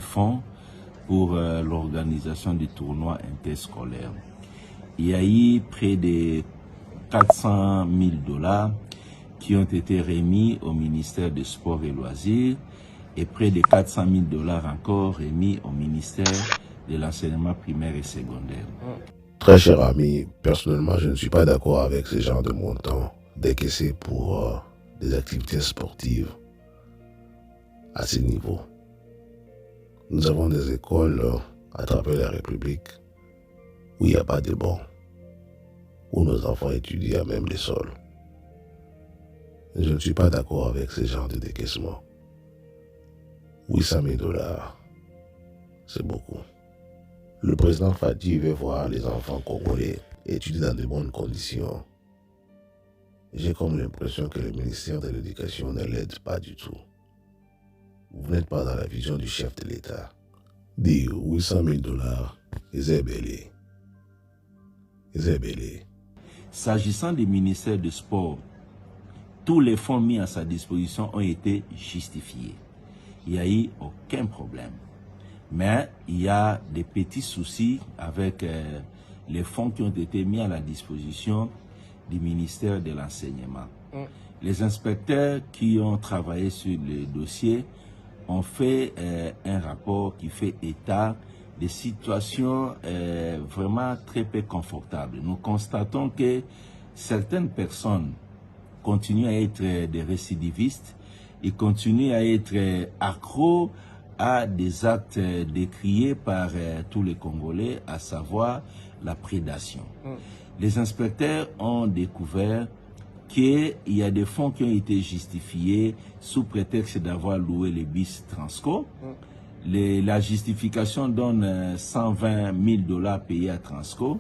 des fonds pour l'organisation du tournoi interscolaire. Il y a eu près de 400 000 $ qui ont été remis au ministère des Sports et Loisirs et près de 400 000 $ encore remis au ministère de l'enseignement primaire et secondaire. Très cher ami, personnellement, je ne suis pas d'accord avec ce genre de montant décaissé pour des activités sportives à ce niveau. Nous avons des écoles à travers la République où il n'y a pas de bancs, où nos enfants étudient à même les sols. Je ne suis pas d'accord avec ce genre de décaissement. 800 000 $, c'est beaucoup. Le président Fadi veut voir les enfants congolais étudier dans de bonnes conditions. J'ai comme l'impression que le ministère de l'Éducation ne l'aide pas du tout. Vous n'êtes pas dans la vision du chef de l'État. Dire 800 000 $, c'est belé. C'est belé. S'agissant du ministère du Sport, tous les fonds mis à sa disposition ont été justifiés. Il n'y a eu aucun problème. Mais il y a des petits soucis avec les fonds qui ont été mis à la disposition du ministère de l'Enseignement. Les inspecteurs qui ont travaillé sur le dossier ont fait un rapport qui fait état des situations vraiment très peu confortables. Nous constatons que certaines personnes continuent à être des récidivistes, ils continuent à être accros à des actes décriés par tous les Congolais, à savoir la prédation. Les inspecteurs ont découvert qu'il y a des fonds qui ont été justifiés sous prétexte d'avoir loué les bus Transco. La justification donne 120 000 $ payés à Transco.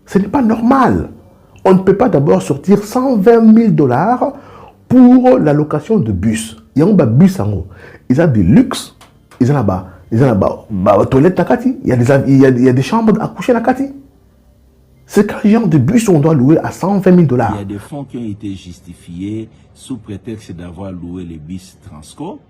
Ce n'est pas normal. On ne peut pas d'abord sortir 120 000 $ pour la location de bus. Il y a un bus en haut. Ils ont des luxe. Ils ont là-bas. Ils ont là-bas. Toilette Nakati. Il y a des chambres à coucher Nakati. C'est quel genre de bus on doit louer à 120 000 $? Il y a des fonds qui ont été justifiés sous prétexte d'avoir loué les bus Transco.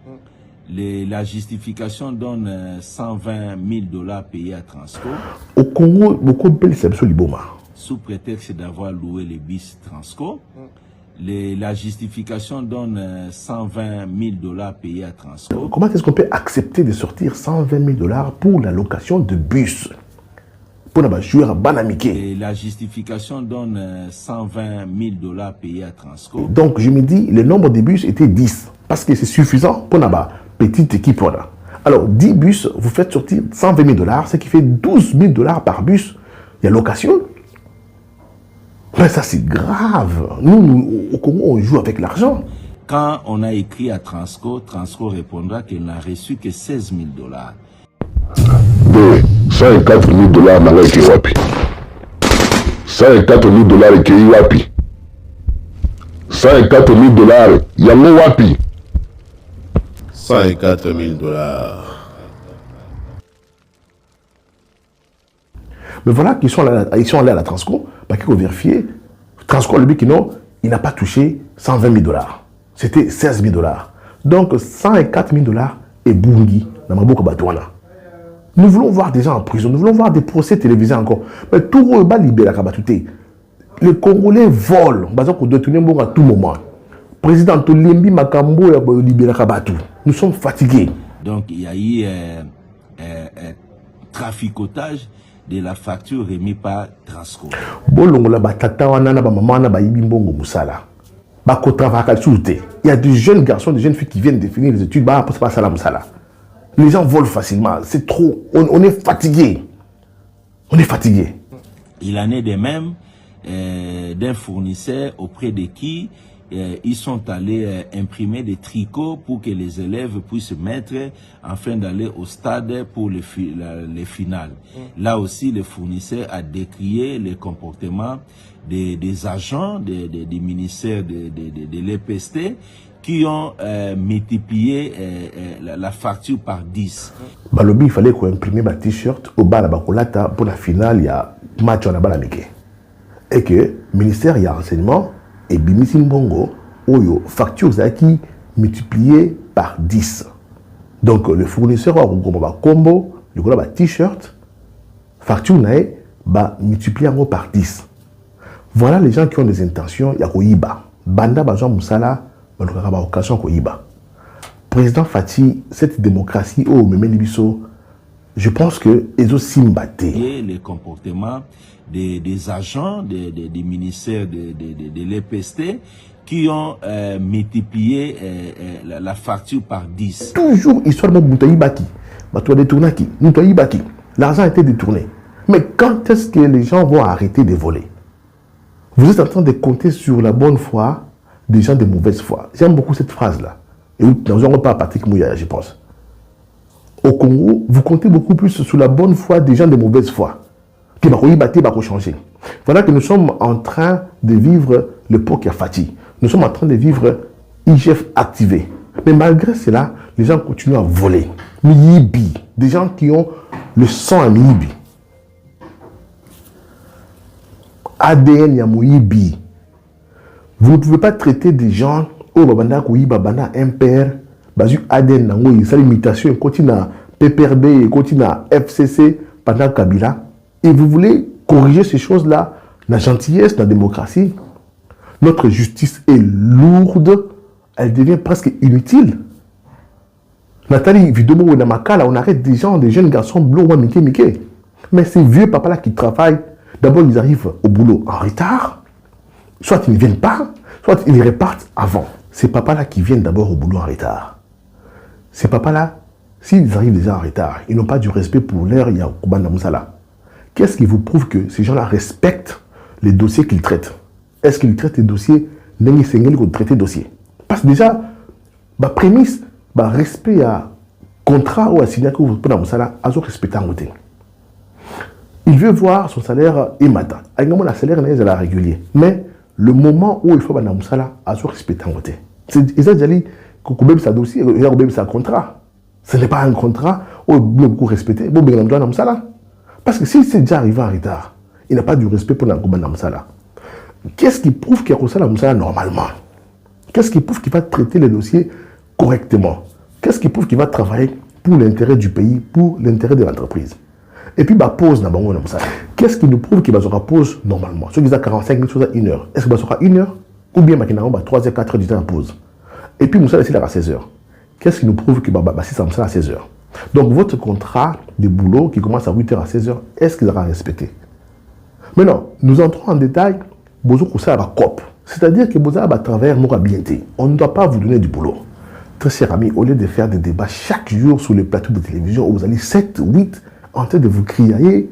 La justification donne 120 000 $ payés à Transco. Au Congo, beaucoup de pays sont liboma. Sous prétexte d'avoir loué les bus Transco. La justification donne 120 000 $ payés à Transco. Comment est-ce qu'on peut accepter de sortir 120 000 $ pour la location de bus? Pour jouer à Banamike. La justification donne 120 000 $ payés à Transco. Donc je me dis, le nombre de bus était 10. Parce que c'est suffisant pour la petite équipe. Alors 10 bus, vous faites sortir 120 000 $, ce qui fait 12 000 $ par bus. Il y a location. Mais ça c'est grave. Nous, au Congo, on joue avec l'argent. Quand on a écrit à Transco, Transco répondra qu'il n'a reçu que 16 000 $. 104 000 $ na weki wapi? 104 000 $ kei wapi? 104 000 $ yango wapi? 104 000 $. Mais voilà qu'ils sont allés à la Transco, parce qu'il faut vérifier. Transco, le but il n'a pas touché 120 000 $. C'était 16 000 $. Donc 104 000 $ et Bungi, dans Maboko Batouana. Nous voulons voir des gens en prison, nous voulons voir des procès télévisés encore. Mais tout le monde est libéré. Les Congolais volent, on doit tenir à tout moment. Président Tolembi Makambo est libéré. Nous sommes fatigués. Donc il y a eu traficotage de la facture remise par Transco. Il y a des jeunes garçons, des jeunes filles qui viennent de finir les études. Les gens volent facilement. C'est trop. On est fatigué. On est fatigué. Il en est de même d'un fournisseur auprès de qui ils sont allés imprimer des tricots pour que les élèves puissent mettre afin d'aller au stade pour les finales. Là aussi, le fournisseur a décrié les comportements des agents du ministère de l'EPST qui ont multiplié la facture par 10. Balobi, il fallait qu'on imprime ma t-shirt au bas de pour la finale, il y a match en Abalamike. Et que le ministère, il y a renseignement, et Bimisi Mbongo, Oyo, facture qui multipliée par 10. Donc le fournisseur va combo, le t-shirt, facture va multiplier par 10. Voilà les gens qui ont des intentions, il y a Koyiba. Banda Bajan Moussala, occasion Koyiba. Président Fati, cette démocratie, je pense que ils ont simbaté. Les comportements des agents des ministères de l'EPST qui ont multiplié la facture par 10. Toujours histoire de Moutaïbaki. L'argent a été détourné. Mais quand est-ce que les gens vont arrêter de voler? Vous êtes en train de compter sur la bonne foi des gens de mauvaise foi. J'aime beaucoup cette phrase-là. Et nous n'avons pas Patrick Mouya, je pense. Au Congo, vous comptez beaucoup plus sur la bonne foi des gens de mauvaise foi. Qui va changer. Voilà que nous sommes en train de vivre l'époque qui a Fati. Nous sommes en train de vivre IGF activé. Mais malgré cela, les gens continuent à voler. Miyibi, des gens qui ont le sang à Miyibi. ADN Yamoyibi. Vous ne pouvez pas traiter des gens au Babanda Kouyiba, Banda Impère, Bazu ADN Nangoyi, sa limitation, continue à PPRD, continue à FCC, pendant Kabila. Et vous voulez corriger ces choses-là, la gentillesse, la démocratie. Notre justice est lourde, elle devient presque inutile. Nathalie Vidomo ou Namakala, on arrête des gens, des jeunes garçons bleus, Mike. Mais ces vieux papas-là qui travaillent, d'abord ils arrivent au boulot en retard, soit ils ne viennent pas, soit ils repartent avant. Ces papas-là qui viennent d'abord au boulot en retard. Ces papas-là, s'ils arrivent déjà en retard, ils n'ont pas du respect pour l'heure, il y a Koubanda Moussala. Qu'est-ce qui vous prouve que ces gens-là respectent les dossiers qu'ils traitent? Est-ce qu'ils traitent les dossiers n'engagent sengel qu'on traite les dossiers? Parce que déjà, la prémisse, le respect à contrat ou à signer que vous prenez Moussala, à ce respecter en côté. Il veut voir son salaire ématant. Avec le salaire n'est pas régulier. Mais le moment où il faut que Moussala, à ce respecter en côté. C'est déjà dit que même sa dossier, il y a même sa contrat. Ce n'est pas un contrat où il faut beaucoup respecter. Bon, bien entendu, Moussala. Parce que s'il s'est déjà arrivé en retard, il n'a pas du respect pour la Moussala. Qu'est-ce qui prouve qu'il y a la Moussala normalement? Qu'est-ce qui prouve qu'il va traiter les dossiers correctement? Qu'est-ce qui prouve qu'il va travailler pour l'intérêt du pays, pour l'intérêt de l'entreprise? Et puis, pause dans le Moussala. Qu'est-ce qui nous prouve qu'il va se pause normalement? Ceux qui ont 45 minutes, chose à 1 heure. Est-ce qu'il va se 1 heure? Ou bien il va 3 heures, 4 heures du temps à pause? Et puis, Moussala, il à 16 heures. Qu'est-ce qui nous prouve qu'il va passer Moussala à 16 heures? Donc, votre contrat de boulot qui commence à 8h à 16h, est-ce qu'il sera respecté? Maintenant, nous entrons en détail, c'est-à-dire que vous avez à travers nos habiletés. On ne doit pas vous donner du boulot. Très chers amis, au lieu de faire des débats chaque jour sur les plateaux de télévision, où vous allez 7, 8, en train de vous crier,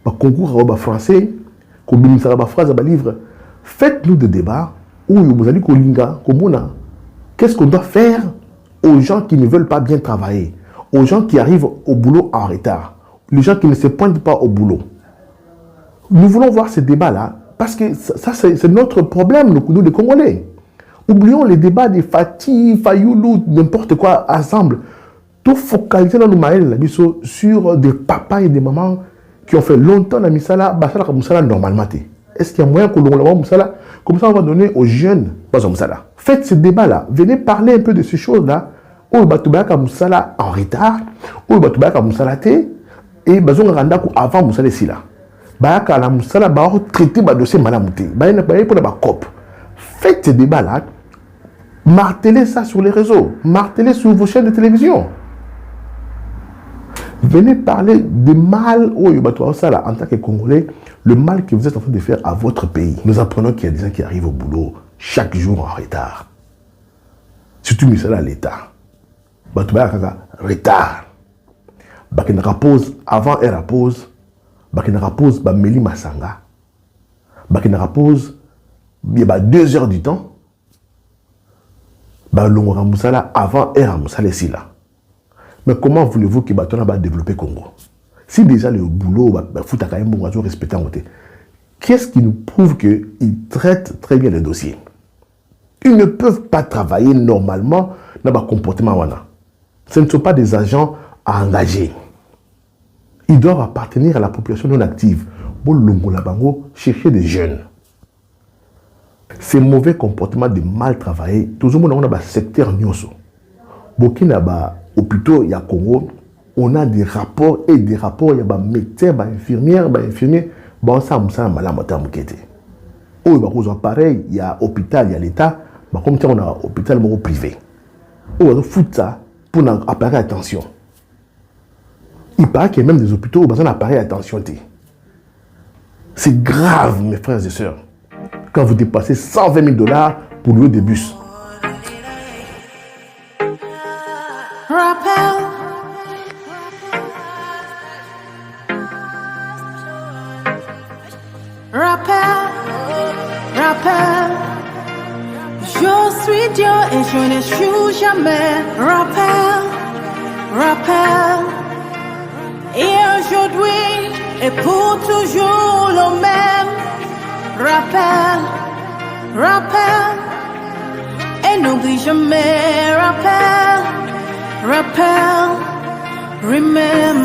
concours à français, livre, faites-nous des débats où vous allez qu'est-ce qu'on doit faire aux gens qui ne veulent pas bien travailler, aux gens qui arrivent au boulot en retard, les gens qui ne se pointent pas au boulot. Nous voulons voir ces débats-là, parce que ça c'est notre problème, nous les Congolais. Oublions les débats des Fati, Fayoulou, n'importe quoi, ensemble. Tout focaliser dans nos mails sur des papas et des mamans qui ont fait longtemps la Missala, normalement. Est-ce qu'il y a moyen que l'on la Moussala? Comme ça, on va donner aux jeunes, pas au Moussala. Faites ces débats-là, venez parler un peu de ces choses-là. Ou Batoubaaka Moussala en retard, ou Batoubaaka Moussala té, et Bazon Randaku avant Moussala ici là. Baaka la Moussala va traiter le dossier Malamouté. Baïna Baïna pour la COP. Faites ces débats-là, martelez ça sur les réseaux, martelez sur vos chaînes de télévision. Venez parler du mal en tant que Congolais, le mal que vous êtes en train de faire à votre pays. Nous apprenons qu'il y a des gens qui arrivent au boulot chaque jour en retard. Surtout Moussala à l'État. Retard. Bakina pause avant et pause. Bakina pause Meli Masanga. Bakina pause il y a 2 heures du temps. Balongora Moussala avant et Moussala ici là. Mais comment voulez-vous que Batona va développer Congo? Si déjà le boulot fout à quand même bon respecter en côté. Qu'est-ce qui nous prouve qu'ils traitent très bien les dossiers? Ils ne peuvent pas travailler normalement dans leur comportement. Ce ne sont pas des agents à engager. Ils doivent appartenir à la population non active. Chercher des jeunes. Ces mauvais comportements de mal travailler, tout le monde a un secteur nyoso. Burkina hôpitaux, il y a Congo, on a des rapports et des rapports, il y a des médecins, des infirmiers, bon, ça, ça, malade, oh, bah, pareil, il y a hôpital, il y a l'État, bah, comme ça, on a hôpital privé. Oh, on fout ça pour un appareil attention. Il paraît qu'il y a même des hôpitaux où on a un appareil attention. C'est grave, mes frères et sœurs, quand vous dépassez 120 000 $ pour louer des bus. Rappel. Rappel. Rappel. Je suis Dieu et je n'échoue jamais. Rappel. Rappel. Et aujourd'hui et pour toujours le même. Rappel. Rappel. Et n'oublie jamais. Rappel. Rappel. Remember.